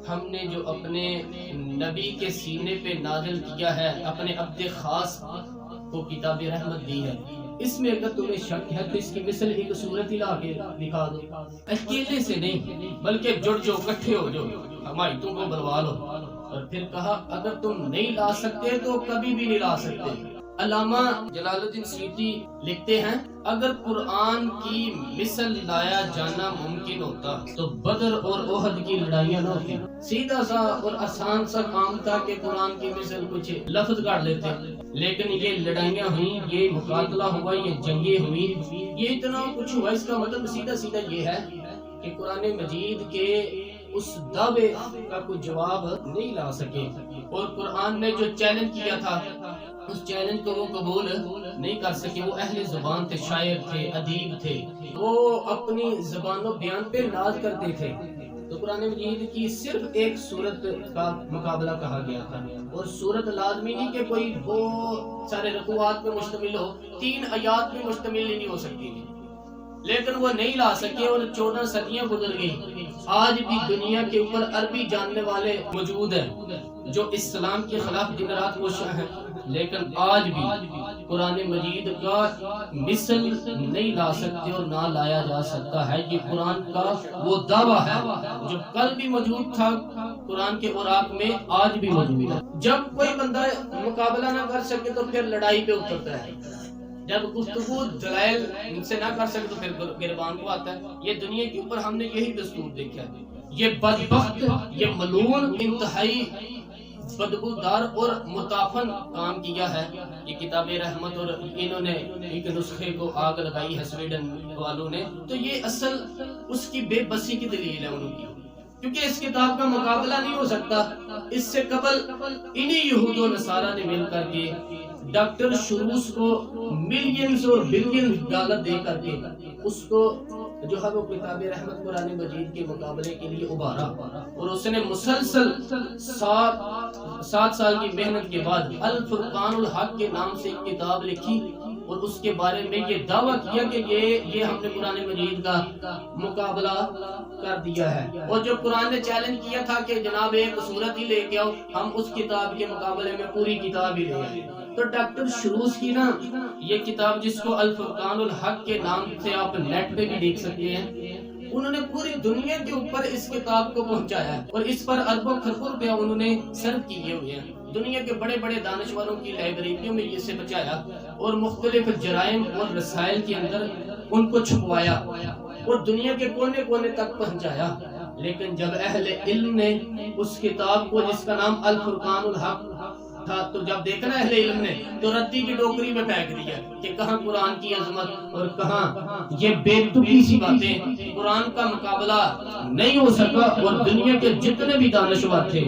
ہم نے جو اپنے نبی کے سینے پہ نازل کیا ہے، اپنے عبد خاص کو کتاب رحمت دی ہے، اس میں اگر تمہیں شک ہے تو اس کی مثل ایک صورت ہی لا کے دکھا دو، اکیلے سے نہیں بلکہ جڑ جو اکٹھے ہو جو حمایتوں کو بلوا لو۔ اور پھر کہا اگر تم نہیں لا سکتے تو کبھی بھی نہیں لا سکتے۔ علامہ جلال الدین سیوطی لکھتے ہیں اگر قرآن کی مثل لایا جانا ممکن ہوتا تو بدر اور احد کی لڑائیاں نہ ہوتی۔ سیدھا سا اور آسان سا کام تھا کہ قرآن کی مثل کچھ لفظ کاٹ لیتے، لیکن یہ لڑائیاں ہوئیں، یہ مقاتلہ ہوا، یہ جنگیں ہوئی، یہ اتنا کچھ ہوا۔ اس کا مطلب سیدھا سیدھا یہ ہے کہ قرآن مجید کے اس دعوے کا کوئی جواب نہیں لا سکے، اور قرآن نے جو چیلنج کیا تھا اس چیلنج کو وہ قبول نہیں کر سکے۔ وہ اہل زبان تھے، شاعر تھے، ادیب تھے، وہ اپنی زبان و بیان پہ ناز کرتے تھے۔ تو قرآن مجید کی صرف ایک سورت کا مقابلہ کہا گیا تھا، اور سورت لازمی نہیں کہ کوئی بہت سارے رکوعات پہ مشتمل ہو، 3 آیات پہ مشتمل نہیں ہو سکتی تھی، لیکن وہ نہیں لا سکے، اور 14 صدیاں گزر گئی۔ آج بھی دنیا کے اوپر عربی جاننے والے موجود ہیں جو اسلام کے خلاف دن رات کوشاں ہیں، لیکن آج بھی قرآن مجید کا مثل نہیں لا سکتے اور نہ لایا جا سکتا ہے۔ یہ قرآن کا وہ دعویٰ ہے جو کل بھی موجود تھا قرآن کے اوراق میں، آج بھی موجود ہے۔ جب کوئی بندہ مقابلہ نہ کر سکے تو پھر لڑائی پہ اترتا ہے، جب گفتگو دلائل ان سے نہ کر سکے تو پھر گربان کو آتا ہے۔ یہ دنیا کے اوپر ہم نے یہی دستور دیکھا ہے۔ یہ بدبخت، یہ ملعون، انتہائی بدبودار اور متعفن کام کیا ہے یہ کتاب رحمت، اور انہوں نے ایک نسخے کو آگ لگائی ہے سویڈن والوں نے۔ تو یہ اصل اس کی بے بسی کی دلیل ہے انہوں کی، کیونکہ اس کتاب کا مقابلہ نہیں ہو سکتا۔ اس سے قبل انہی یہود و نصارہ نے مل کر کے ڈاکٹر شروس کو ملینز اور بلینز ڈالر دے کر کے اس کو جو ہے وہ کتاب رحمت قرآن مجید کے مقابلے کے لیے ابھارا، اور اس نے مسلسل 7 سال کی محنت کے بعد الفرقان الحق کے نام سے ایک کتاب لکھی، اور اس کے بارے میں یہ دعویٰ کیا کہ یہ ہم نے قرآن مجید کا مقابلہ کر دیا ہے۔ اور جو قرآن نے چیلنج کیا تھا کہ جناب ایک صورت ہی لے کے آؤ، ہم اس کتاب کے مقابلے میں پوری کتاب ہی لے آئے۔ تو ڈاکٹر شروس کی نا یہ کتاب جس کو الفرقان الحق کے نام سے آپ نیٹ پہ بھی دیکھ سکتے ہیں، انہوں نے پوری دنیا کے اوپر اس کتاب کو پہنچایا ہے، اور اس پر اربوں خربوں روپیہ انہوں نے صرف کیے ہوئے ہیں۔ دنیا کے بڑے بڑے دانشوروں کی لائبریریوں میں اسے بچایا، اور مختلف جرائم اور رسائل کے اندر ان کو چھپوایا، اور دنیا کے کونے کونے تک پہنچایا۔ لیکن جب اہل علم نے اس کتاب کو جس کا نام الفرقان الحق تھا، تو جب دیکھنا اہل علم نے تو ردی کی ٹوکری میں پھینک دیا کہ کہاں قرآن کی عظمت اور کہاں یہ بے تکی سی باتیں، قرآن کا مقابلہ نہیں ہو سکا۔ اور دنیا کے جتنے بھی دانشور تھے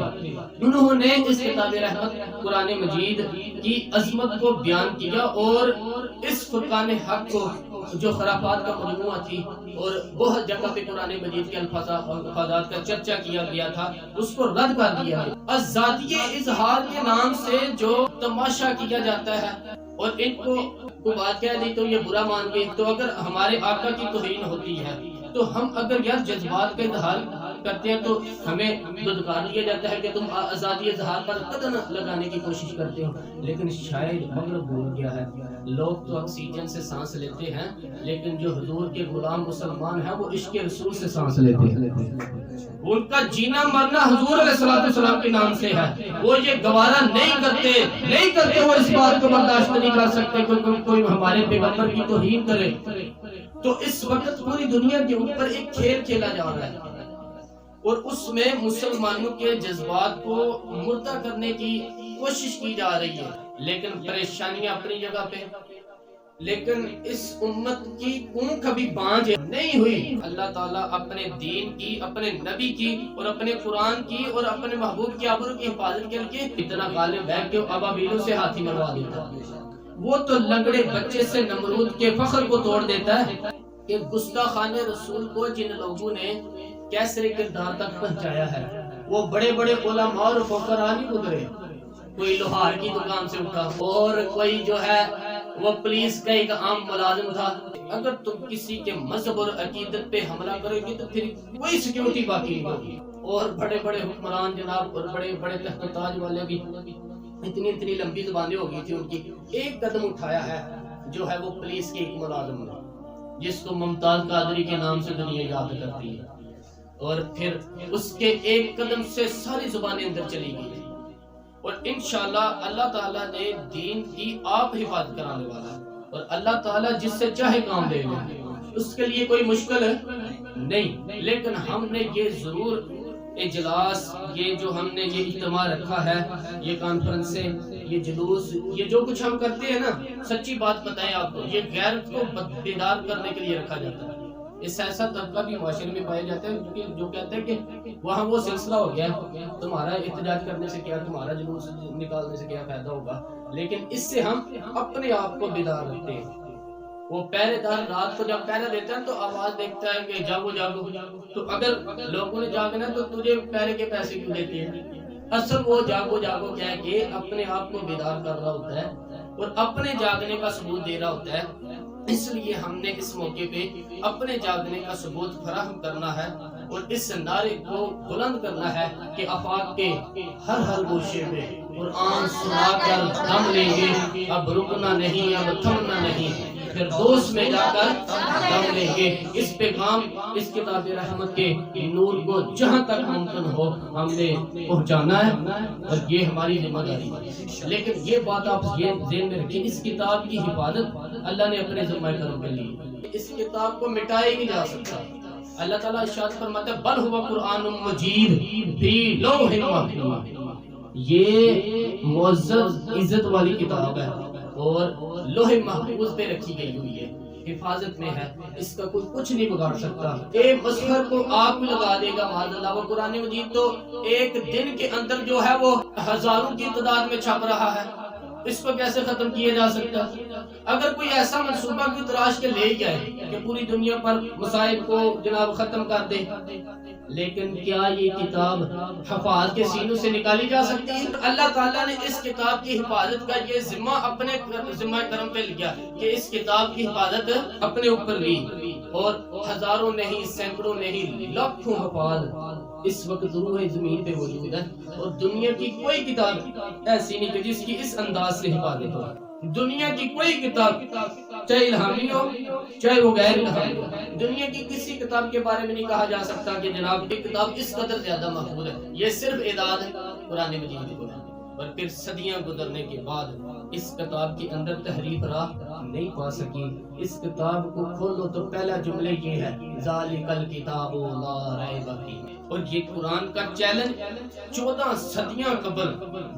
انہوں نے اس کتاب رحمت قرآن مجید کی عظمت کو بیان کیا، اور اس فرقان حق کو جو خرافات کا مجموعہ تھی اور بہت جگہ پہ قرآن مجید کے الفاظات کا چرچا کیا گیا تھا، اس کو رد کر دیا ہے۔ ذاتی اظہار کے نام سے جو تماشا کیا جاتا ہے، اور ان کو بات کہہ دی تو یہ برا مان گئی، تو اگر ہمارے آقا کی توہین ہوتی ہے تو ہم اگر یار جذبات کا اظہار کرتے ہیں تو ہمیں دھتکار دیا جاتا ہے کہ تم آزادی اظہار پر قدم لگانے کی کوشش کرتے ہو۔ لیکن شاید مغرب بھول گیا ہے، لوگ تو آکسیجن سے سانس لیتے ہیں، لیکن جو حضور کے غلام مسلمان ہیں وہ عشق رسول سے سانس لیتے ہیں۔ ان کا جینا مرنا حضور علیہ السلام کے نام سے ہے، وہ یہ گوارا نہیں کرتے، وہ اس بات کو برداشت نہیں کر سکتے کہ کوئی ہمارے پیغمبر کی توہین کرے۔ تو اس وقت پوری دنیا کے اوپر ایک کھیل کھیلا جا رہا ہے، اور اس میں مسلمانوں کے جذبات کو مردہ کرنے کی کوشش کی جا رہی ہے، لیکن پریشانیاں اپنی جگہ پہ، لیکن اس امت کی اون کبھی بانج نہیں ہوئی۔ اللہ تعالیٰ اپنے دین کی، اپنے نبی کی، اور اپنے قرآن کی، اور اپنے محبوب کی آبرو کی حفاظت کر کے اتنا غالب ہے کہ ابابیلوں سے ہاتھی مروا دیتا ہے۔ وہ تو لنگڑے بچے سے نمرود کے فخر کو توڑ دیتا ہے کہ گستاخان رسول کو جن لوگوں نے کیسر کردار تک پہنچایا ہے، وہ بڑے بڑے علماء اور فقراء نہیں گزرے، کوئی لوہار کی دکان سے اٹھا، اور کوئی جو ہے وہ پولیس کا ایک عام ملازم تھا. اگر تم کسی کے مذہب اور عقیدت پہ حملہ کرو گے تو پھر کوئی سیکیورٹی باقی نہیں ہوگی. اور بڑے بڑے حکمران جناب اور بڑے بڑے تخت و تاج والے بھی اتنی لمبی زبانیں ہو گئی تھی ان کی. ایک قدم اٹھایا ہے جو ہے وہ پولیس کے ایک ملازم نے، جس کو ممتاز قادری کے نام سے دنیا یاد کرتی ہے. اور پھر اس کے ایک قدم سے ساری زبانیں اندر چلی گئی. اور انشاءاللہ اللہ تعالیٰ نے دین کی آپ حفاظت کرانے والا ہے. اور اللہ تعالیٰ جس سے چاہے کام دے گا، اس کے لیے کوئی مشکل ہے نہیں. لیکن ہم نے یہ ضرور اجلاس، یہ جو ہم نے یہ اجتماع رکھا ہے، یہ کانفرنسیں، یہ جلوس، یہ جو کچھ ہم کرتے ہیں نا، سچی بات بتائیں آپ کو، یہ غیرت کو بیدار کرنے کے لیے رکھا جاتا ہے. اس ایسا طبقہ بھی معاشرے میں پایا جاتا ہے جو کہتے ہیں کہ وہاں وہ سلسلہ ہو گیا، تمہارا احتجاج کرنے سے کیا، تمہارا جلوس نکالنے سے کیا فائدہ ہوگا. لیکن اس سے ہم اپنے آپ کو بیدار رکھتے ہیں. وہ پہرے دار رات کو جب پہرا دیتا ہے تو آواز دیکھتا ہے کہ جاگو جاگو. تو اگر لوگوں نے جاگنا ہے تو تجھے پہرے کے پیسے کیوں دیتے ہیں؟ اصل وہ جاگو جاگو کہہ کے اپنے آپ کو بیدار کر رہا ہوتا ہے اور اپنے جاگنے کا ثبوت دے رہا ہوتا ہے. اس لیے ہم نے اس موقع پہ اپنے جاگنے کا ثبوت فراہم کرنا ہے اور اس نعرے کو بلند کرنا ہے کہ آفاق کے ہر گوشے میں قرآن سنا کر دم لیں گے. اب رکنا نہیں، اب تھمنا نہیں، پھر دوست میں جا کر دم لیں گے. اس پیغام، اس کتاب رحمت کے نور کو جہاں تک ممکن ہو ہم نے پہنچانا ہے اور یہ ہماری ذمہ داری ہے. لیکن یہ بات آپ ذہن میں رکھیں، اس کتاب کی حفاظت اللہ نے اپنے ذمہ کرم کے لیے. اس کتاب کو مٹایا ہی نہیں جا سکتا. اللہ تعالیٰ ارشاد فرماتا ہے بل ہوا قرآن مجید فی لوح محفوظ. یہ معزز عزت والی کتاب ہے اور لوح محفوظ پہ رکھی گئی ہوئی ہے، حفاظت میں ہے. اس کا کوئی کچھ نہیں بگاڑ سکتا. ایک مسخر کو آگ میں لگا دے گا معاذ اللہ. وہ قرآن مجید تو ایک دن کے اندر جو ہے وہ ہزاروں کی تعداد میں چھپ رہا ہے. اس کو کیسے ختم کیا جا سکتا؟ اگر کوئی ایسا منصوبہ کی تلاش کے لے جائے کہ پوری دنیا پر مسائل کو جناب ختم کر دے، لیکن کیا یہ کتاب حفاظ کے سینوں سے نکالی جا سکتی ہے؟ اللہ تعالیٰ نے اس کتاب کی حفاظت کا یہ ذمہ اپنے ذمہ کرم پہ لیا کہ اس کتاب کی حفاظت اپنے اوپر لی. اور ہزاروں نہیں، سینکڑوں نہیں، لاکھوں حفاظ اس وقت روح زمین پہ موجود ہے. اور دنیا کی کوئی کتاب ایسی نہیں کہ جس کی اس انداز سے حفاظت ہو. دنیا کی کوئی کتاب، چاہے الہامی ہو چاہے وہ غیر الہامی ہو، دنیا کی کسی کتاب کے بارے میں نہیں کہا جا سکتا کہ جناب یہ کتاب اس قدر زیادہ محفوظ ہے. یہ صرف اعداد ہے قرآن مجید کو. اور پھر صدیاں گزرنے کے بعد اس کتاب کے اندر تحریف راہ نہیں پا سکی. اس کتاب کو کھولو تو پہلا جملہ یہ ہے ذالک الکتاب لا ریب فیہ. اور یہ قرآن کا چیلنج 14 صدیاں قبل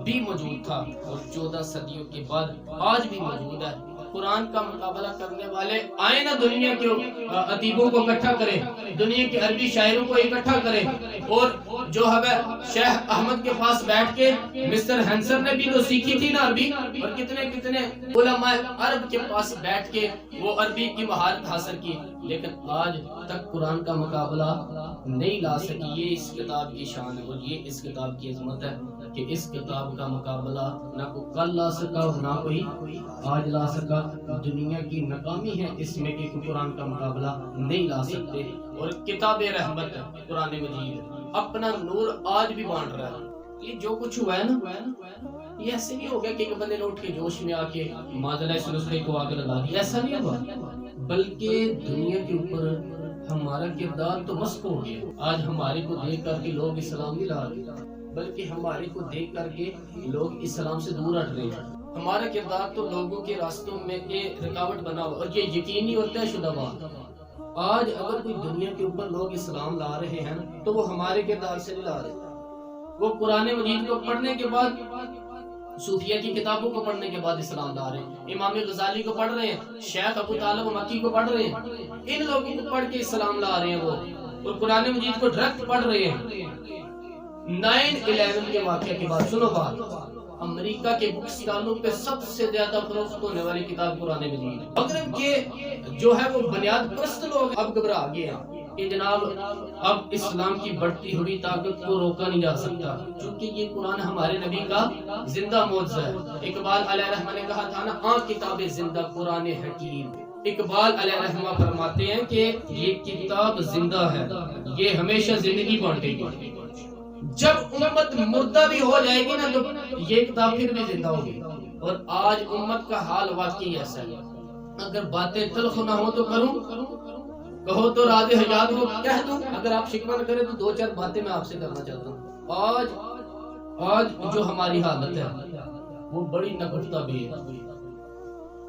بھی موجود تھا اور 14 صدیوں کے بعد آج بھی موجود ہے. قرآن کا مقابلہ کرنے والے آئے نا دنیا کے ادیبوں کو اکٹھا کریں، دنیا کے عربی شاعروں کو اکٹھا کریں. اور جو ہے شیخ احمد کے پاس بیٹھ کے مسٹر ہینسر نے بھی تو سیکھی تھی نا عربی، اور کتنے علماء عرب کے پاس بیٹھ کے وہ عربی کی مہارت حاصل کی، لیکن آج تک قرآن کا مقابلہ نہیں لا سکی. یہ اس کتاب کی شان ہے اور یہ اس کتاب کی عظمت ہے کہ اس کتاب کا مقابلہ نہ کوئی کل لا سکا اور نہ کوئی آج لا سکا. دنیا کی ناکامی ہے اس میں کہ قرآن کا مقابلہ نہیں لا سکتے. اور کتاب رحمت قرآن مجید اپنا نور آج بھی بانٹ رہا ہے. یہ جو کچھ ہوا ہے نا، یہ ایسے نہیں ہو گیا کہ ایک بندے نے اٹھ کے جوش میں آ کے معذلہ اس نسخے کو آگے لگا دیا. ایسا نہیں ہوا، بلکہ دنیا کے اوپر ہمارا کردار تو مسخ ہو گیا. آج ہمارے کو دیکھ کر کے لوگ اسلام نہیں لا رہے، بلکہ ہمارے کو دیکھ کر کے لوگ اسلام سے دور ہٹ رہے ہیں. ہمارا کردار تو لوگوں کے راستوں میں ایک رکاوٹ بنا ہوا، اور یہ یقینی ہوتا ہے شدہ بات. آج اگر کوئی دنیا کے اوپر لوگ اسلام لا رہے ہیں تو وہ ہمارے کردار سے نہیں لا رہے. وہ قرآن مجید کو پڑھنے کے بعد، صوفیہ کی کتابوں کو پڑھنے کے بعد اسلام لا رہے ہیں. امام غزالی کو پڑھ رہے ہیں، شیخ ابو طالب مکی کو پڑھ رہے ہیں. ان لوگوں کو پڑھ کے اسلام لا رہے ہیں وہ، اور قرآن مجید کو ڈائریکٹ پڑھ رہے ہیں. 9/11 کے واقعہ کے بعد سنو بات، امریکہ کے بک سٹالوں پہ سب سے زیادہ فروخت ہونے والی کتاب قرآن مجید. مغرب کے جو ہے وہ بنیاد پرست لوگ اب گھبرا گئے ہیں. کہ جناب اب اسلام کی بڑھتی ہوئی طاقت کو روکا نہیں جا سکتا، چونکہ یہ قرآن ہمارے نبی کا زندہ معجزہ ہے۔ اقبال علیہ رحمہ نے کہا تھا نا، کتاب زندہ قرآن حکیم۔ اقبال علیہ رحمہ فرماتے ہیں کہ یہ کتاب زندہ ہے، یہ ہمیشہ زندگی بانٹے گی۔ جب امت مردہ بھی ہو جائے گی نا تو یہ کتاب پھر بھی زندہ ہوگی۔ اور آج امت کا حال واقعی ایسا ہے، اگر باتیں تلخ نہ ہو تو کروں، کہو تو راز حیات کو کہہ دوں، اگر آپ شکوہ نہ کریں تو دو چار باتیں میں آپ سے کرنا چاہتا ہوں۔ آج جو ہماری حالت ہے وہ بڑی نگفتہ بھی ہے۔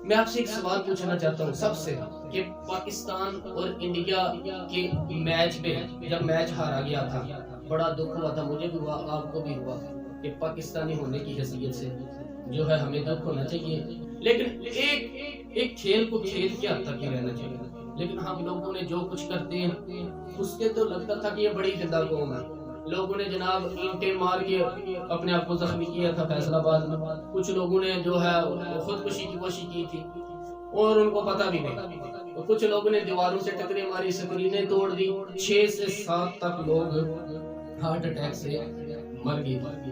میں آپ سے ایک سوال پوچھنا چاہتا ہوں سب سے، کہ پاکستان اور انڈیا کے میچ پہ جب میچ ہارا گیا تھا بڑا دکھ ہوا تھا، مجھے بھی ہوا، آپ کو بھی ہوا، کہ پاکستانی ہونے کی حیثیت سے جو ہے ہمیں دکھ ہونا چاہیے، لیکن ایک کھیل کو کھیل کے حد تک ہی رہنا چاہیے۔ لیکن ہم لوگوں نے جو کچھ کرتے ہیں اس سے تو لگتا تھا کہ یہ بڑی زندہ قوم ہے۔ لوگوں نے جناب اینٹیں مار کے اپنے آپ کو زخمی کیا تھا فیصل آباد میں، کچھ لوگوں نے جو ہے خودکشی کی کوشش کی تھی اور ان کو پتہ بھی نہیں، کچھ لوگوں نے دیواروں سے ٹکریں ماری، سکرینیں توڑ دی، 6 سے 7 تک لوگ ہارٹ اٹیک سے مر گئے تھے،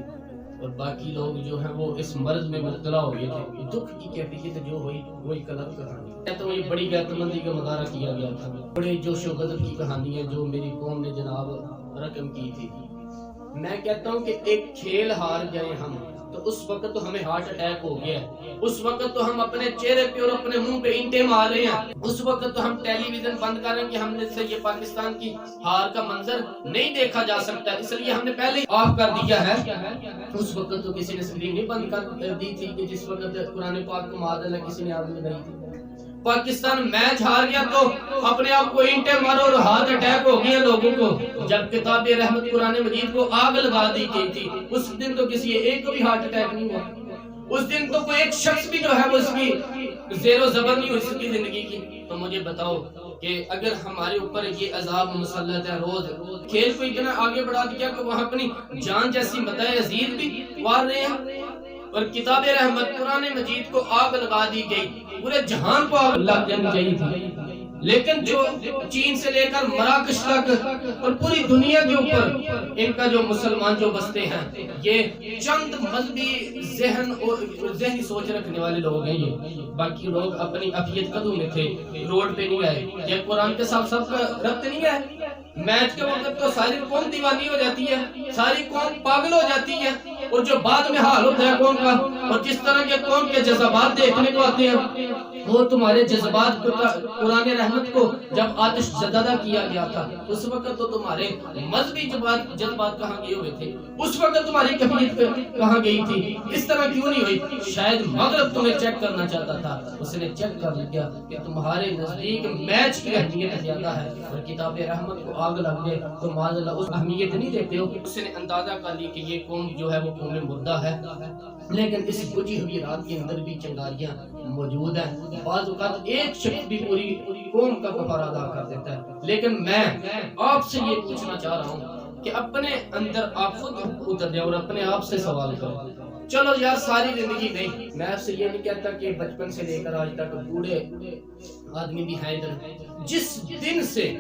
اور باقی لوگ جو ہیں وہ اس مرض میں مبتلا ہو گئے تھے۔ دکھ کی کیفیت جو ہوئی وہی قلب کہانی، تو یہ بڑی غیرت مندی کا مظاہرہ کیا گیا تھا، بڑے جوش و غضب کی کہانی ہے جو میری قوم نے جناب رقم کی تھی۔ میں کہتا ہوں کہ ایک کھیل ہار گئے ہم تو اس وقت تو ہمیں ہارٹ اٹیک ہو گیا ہے، اس وقت تو ہم اپنے چہرے پہ اور اپنے منہ پہ اینٹیں مار رہے ہیں، اس وقت تو ہم ٹیلی ویژن بند کر رہے ہیں کہ ہم نے سے یہ پاکستان کی ہار کا منظر نہیں دیکھا جا سکتا، اس لیے ہم نے پہلے ہی آف کر دیا ہے۔ اس وقت تو کسی نے اسکرین نہیں بند کر دی تھی کہ جس وقت قرآن پاک کو معاذ اللہ کسی نے آگ لگائی تھی۔ پاکستان میچ ہار گیا تو اپنے آپ کو اینٹیں مارو اور ہارٹ اٹیک ہو گیا لوگوں کو۔ جب کتاب رحمت قرآن مجید کو آگ لگا دی گئی تھی اس دن تو کسی ایک کو بھی ہارٹ اٹیک نہیں ہوا، اس دن تو کوئی ایک شخص بھی جو ہے وہ اس کی زیر و زبر نہیں ہوئی اس کی زندگی کی۔ تو مجھے بتاؤ کہ اگر ہمارے اوپر یہ عذاب مسلط ہے، روز کھیل کو اتنا آگے بڑھا دیا کہ وہاں اپنی جان جیسی متاع عزیز بھی وار رہے ہیں، اور کتاب رحمت قرآن مجید کو آگ لگا دی گئی، پورے جہان کو آگ لگ جانی چاہیے تھی، لیکن جو چین سے لے کر مراکش تک اور پوری دنیا کے اوپر ان کا جو مسلمان جو بستے ہیں یہ چند مذہبی ذہن اور ذہنی سوچ رکھنے والے لوگ ہیں، یہ باقی لوگ اپنی عقیدت قدوں میں تھے، روڈ پہ نہیں آئے، یہ قرآن کے ساتھ سب کا ربط نہیں ہے۔ میچ کے وقت تو ساری قوم دیوانی ہو جاتی ہے، ساری قوم پاگل ہو جاتی ہے، اور جو بعد میں حال ہوتا ہے قوم کا اور جس طرح کے قوم کے جذبات دیکھنے کو آتے ہیں وہ تمہارے جذبات کو قرآن رحمت کو جب آتش زدہ کیا گیا تھا اس وقت تو تمہارے مذہبی جذبات کہاں گئے ہوئے تھے، اس وقت تمہاری کیفیت کہاں گئی تھی، اس طرح کیوں نہیں ہوئی؟ شاید مغرب تمہیں چیک کرنا چاہتا تھا، اس نے چیک کر لیا کہ تمہارے نزدیک میچ کی اہمیت زیادہ ہے اور کتاب رحمت کو آگ لگ گئے تو معاذ اللہ اس اہمیت نہیں دیتے ہو۔ اس نے اندازہ کر لی کہ یہ قوم جو ہے وہ قوم مردہ ہے، لیکن اس بجھی ہوئی رات کے اندر بھی چنگاریاں موجود ہیں، بعض اوقات ایک شخص بھی پوری قوم کا کفارہ ادا کر دیتا ہے۔ لیکن میں آپ سے یہ پوچھنا چاہ رہا ہوں کہ اپنے اندر آپ خود اتر جائیں اور اپنے آپ سے سوال کرو، چلو یار ساری زندگی نہیں، میں آپ سے یہ نہیں کہتا کہ بچپن سے لے کر آج تک بوڑھے آدمی بھی ہیں ادھر، جس دن سے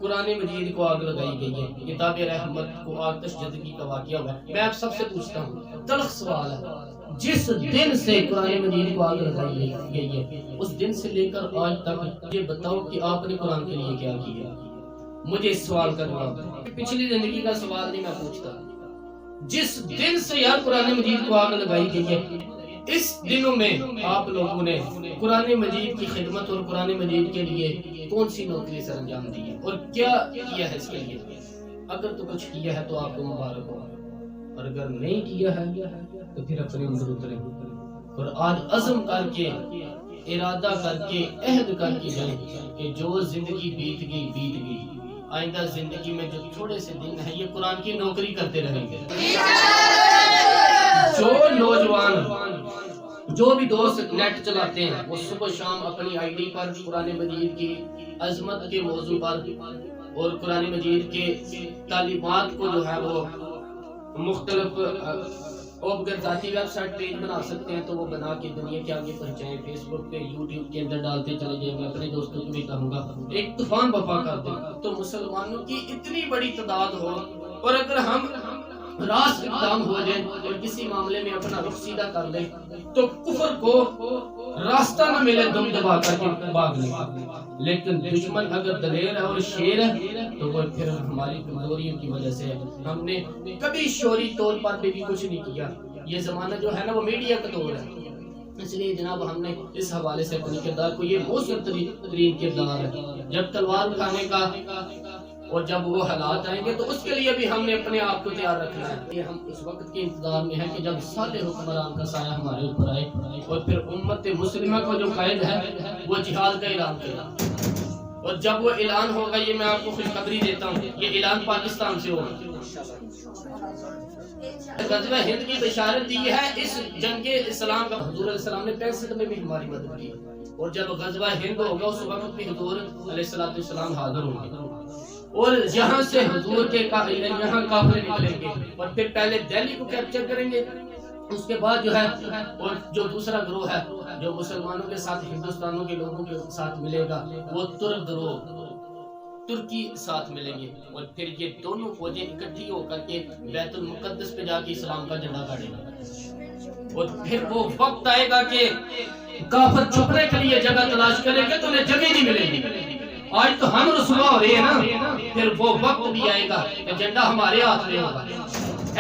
قرآن مجید کو آگ لگائی گئی ہے، کتاب رحمت کو آتش زدگی کا واقعہ ہوا ہے، میں آپ سب سے پوچھتا ہوں، تلخ سوال ہے، جس دن سے قرآن مجید کو آگ لگائی گئی ہے اس دن سے لے کر آج تک یہ بتاؤ کہ آپ نے قرآن کے لیے کیا کیا؟ مجھے اس سوال کا جواب دیں، پچھلی زندگی کا سوال نہیں میں پوچھتا، جس دن سے یار قرآن مجید کو آگ لگائی گئی ہے اس دنوں میں آپ لوگوں نے قرآن مجید کی خدمت اور قرآن مجید کے لیے کون سی نوکری سر انجام دی ہے اور کیا کیا ہے اس کے لیے؟ اگر تو کچھ کیا ہے تو آپ کو مبارک ہو، اور اگر نہیں کیا ہے تو پھر اپنے اندر اترے اور آج عزم کر کے ارادہ کر کے عہد کر کے جائیں کہ جو زندگی بیت گئی آئندہ زندگی میں جو تھوڑے سے دن ہے یہ قرآن کی نوکری کرتے رہیں گے۔ جو نوجوان جو بھی دوست نیٹ چلاتے ہیں وہ صبح شام اپنی آئی ڈی پر قرآن مجید کی عظمت کے موضوع پر اور قرآن مجید کے تعلیمات کو جو ہے وہ مختلف اور اگر ذاتی ویب سائٹ پیج بنا سکتے ہیں تو وہ بنا کے دنیا کے آگے پہنچائیں، فیس بک پہ یوٹیوب کے اندر ڈالتے چلے جائیں گے، اپنے دوستوں کو بھی کہوں گا ایک طوفان برپا کر دیں تو مسلمانوں کی اتنی بڑی تعداد ہو، اور اگر ہم راست اقدام ہو جائیں اور کسی معاملے میں اپنا رخ سیدھا کر لیں تو کفر کو راستہ نہ ملے دم دبا کر کے بھاگنے کا، لیکن دشمن اگر دلیر ہے اور شیر ہے تو وہ پھر ہماری کمزوریوں کی وجہ سے ہے۔ ہم نے کبھی شعوری طور پر بھی کچھ نہیں کیا، یہ زمانہ جو ہے نا وہ میڈیا کا دور ہے، اس لیے جناب ہم نے اس حوالے سے اپنے کردار کو، یہ موثر ترین کردار ہے جب تلوار اٹھانے کا، اور جب وہ حالات آئیں گے تو اس کے لیے بھی ہم نے اپنے آپ کو تیار رکھنا ہے۔ یہ ہم اس وقت کے انتظار میں ہیں کہ جب صالح حکمران کا سایہ ہمارے اوپر آئے اور پھر امت مسلمہ کو جو قائد ہے وہ جہاد کا اعلان کرے، اور جب وہ اعلان ہوگا، یہ میں آپ کو خوشخبری دیتا ہوں، یہ اعلان پاکستان سے ہوگا۔ غزوہ ہند کی بشارت دی ہے اس جنگ اسلام کا، حضور علیہ السلام نے 65 میں بھی ہماری مدد کی، اور جب غزوہ ہند ہوگا اس وقت بھی حضور علیہ السلام حاضر ہوں گے، اور یہاں سے حضور کے یہاں قافلے نکلیں گے، اور پھر پہلے دہلی کو کیپچر کریں گے، اس کے بعد جو ہے اور جو دوسرا گروہ ہے جو مسلمانوں کے ساتھ ہندوستانوں کے لوگوں کے ساتھ ملے گا وہ ترک گروہ ترکی ساتھ ملیں گے، اور پھر یہ دونوں فوجیں اکٹھی ہو کر کے بیت المقدس پہ جا کے اسلام کا جھنڈا گاڑے گا، اور پھر وہ وقت آئے گا کہ کافر چھپنے کے لیے جگہ تلاش کریں گے تو انہیں جگہ نہیں ملے گی۔ آج تو ہم رسوا ہو رہے ہیں نا، پھر وہ وقت بھی آئے گا کہ جھنڈا ہمارے ہاتھ میں ہوگا،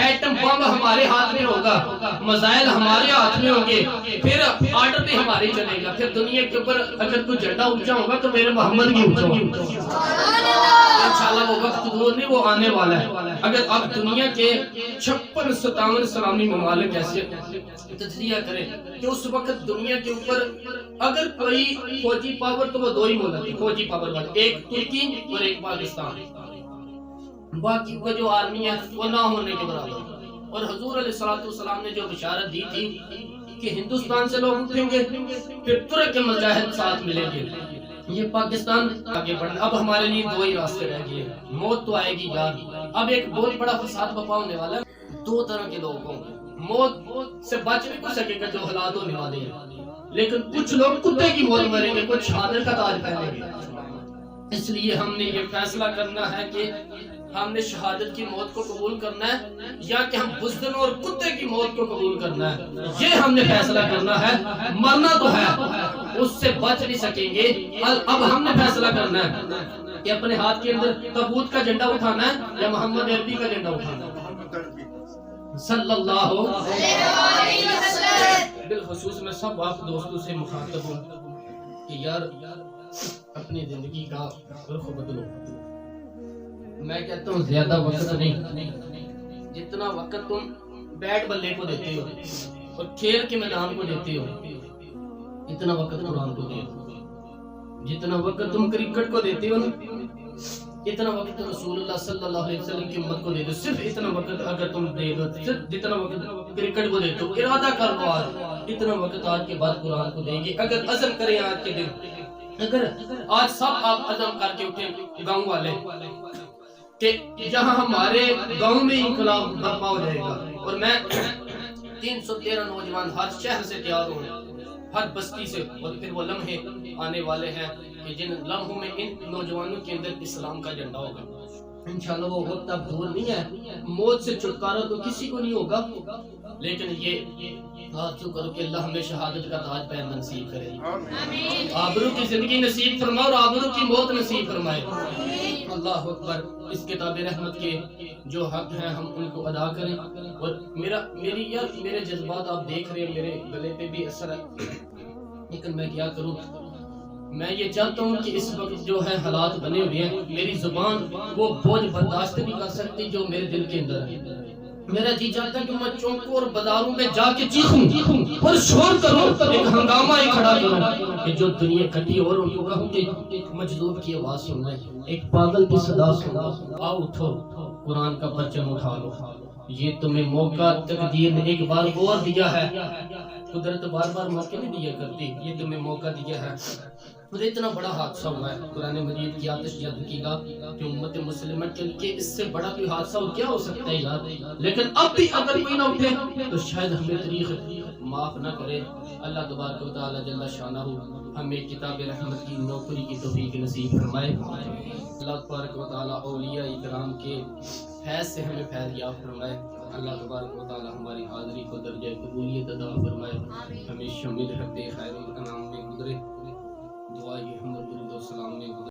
ایٹم بم ہمارے ہاتھ میں ہوگا، میزائل ہمارے ہاتھ میں ہوں گے، پھر آرڈر بھی ہمارے چلے گا، پھر دنیا کے اوپر اگر کوئی جھنڈا اونچا ہوگا تو میرے محمد کی اونچا ہوگا۔ انشاءاللہ وہ وقت دور نہیں، وہ آنے والا ہے۔ اگر آپ دنیا کے 56-57 اسلامی ممالک ایسے تجزیہ کریں کہ اس وقت دنیا کے اوپر اگر کوئی فوجی پاور تو وہ دو ہی ملک ہے فوجی پاور والے، ایک ترکی اور ایک پاکستان، باقی کو جو آرمی ہے وہ نہ ہونے کے برابر۔ اور حضور علیہ السلام نے جو بشارت دی تھی کہ ہندوستان سے لوگ اٹھیں گے، پھر ترک کے مجاہد ساتھ ملیں گے، یہ پاکستان آگے بڑھنا۔ اب ہمارے لیے دو ہی راستے رہ گئے، موت تو آئے گی یار، اب ایک بہت بڑا فساد برپا ہونے والا ہے، دو طرح کے لوگ ہوں گے، موت سے بچ نہیں کر سکے گا جو حالات ہونے والے ہیں، لیکن کچھ لوگ کتے کی موت مریں گے، کچھ شہادت کا تاج پہنیں گے۔ اس لیے ہم نے یہ فیصلہ کرنا ہے کہ ہم نے شہادت کی موت کو قبول کرنا ہے یا کہ ہم بزدل اور کتے کی موت کو قبول کرنا ہے، یہ ہم نے فیصلہ کرنا ہے۔ مرنا تو ہے، اس سے بچ نہیں سکیں گے، اب ہم نے فیصلہ کرنا ہے کہ اپنے ہاتھ کے اندر تابوت کا جھنڈا اٹھانا ہے یا محمد عربی کا جھنڈا اٹھانا ہے صلی اللہ علیہ وسلم۔ بالخصوص میں سب آپ دوستوں سے مخاطب ہوں کہ یار اپنی زندگی کا رخ بدلو۔ میں کہتا ہوں زیادہ وقت نہیں، جتنا وقت تم بیٹ بلے کو دیتے ہو اور کھیل کے میدان کو دیتے ہو، اتنا وقت قرآن کو دو، جتنا وقت تم کرکٹ کو دیتے ہو اتنا وقت رسول اللہ صلی اللہ علیہ وسلم کی امت کو دے دو، صرف اتنا وقت اگر تم دے دو، صرف جتنا وقت کرکٹ کو دے دو، ارادہ کر لو آج اتنا وقت آج کے بعد قرآن کو دیں گے۔ اگر عزم کریں آج کے دن، اگر آج سب آپ عزم کر کے اٹھیں گاؤں والے کہ جہاں ہمارے گاؤں میں انقلاب برپا ہو جائے گا، اور میں 313 نوجوان ہر شہر سے تیار ہوں، ہر بستی سے، اور پھر وہ لمحے آنے والے ہیں کہ جن لمحوں میں ان نوجوانوں کے اندر اسلام کا جھنڈا ہوگا۔ انشاءاللہ وہ وقت اب دور نہیں ہے، موت سے چھٹکارا تو کسی کو نہیں ہوگا، لیکن یہ آرزو کرو کہ اللہ ہمیں شہادت کا تاج پہننا نصیب کرے، آبرو کی زندگی نصیب فرمائے اور آبرو کی موت نصیب فرمائے۔ اللہ اکبر۔ اس کتاب رحمت کے جو حق ہیں ہم ان کو ادا کریں، اور میرے جذبات آپ دیکھ رہے ہیں، میرے گلے پہ بھی اثر ہے، لیکن میں کیا کروں، میں یہ چاہتا ہوں کہ اس وقت جو ہے حالات بنے ہوئے ہیں، میری زبان وہ بوجھ برداشت نہیں کر سکتی جو میرے دل کے اندر ہے۔ میرا جی چاہتا ہے کہ میں چوکوں اور بازاروں میں جا کے چیخوں اور شور کروں، ایک ہنگامہ ہی کھڑا کروں کہ جو دنیا کٹی اور ان کو کہوں کہ ایک مجذوب کی آواز سننا ہے، ایک پاگل کی صدا سننا، آؤ اٹھو قرآن کا پرچم اٹھا لو، یہ تمہیں موقع تقدیر نے ایک بار اور دیا ہے، قدرت بار بار موقع نہیں دیا کرتی، یہ تمہیں موقع دیا ہے اور اتنا بڑا حادثہ ہوا ہے قرآن مجید کی آتش جد کی گا کہ امت مسلمہ کے لیے اس سے بڑا کوئی حادثہ اور کیا ہو سکتا ہے یار. لیکن اب بھی اگر کوئی نہ اٹھے تو شاید ہمیں تاریخ معاف نہ کرے. اللہ تبارک و تعالی جل شانہ ہمیں کتاب رحمت کی نوکری کی توفیق نصیب فرمائے. اللہ تبارک و تعالی اولیاء اکرام کے فیض سے ہمیں فیض یاب فرمائے. اللہ تبارک و تعالی ہماری حاضری کو درجہ قبولیت عطا فرمائے. ہمیں شامل رب خیر الانام میں گزرے. دعا یہ ہم درود و سلام میں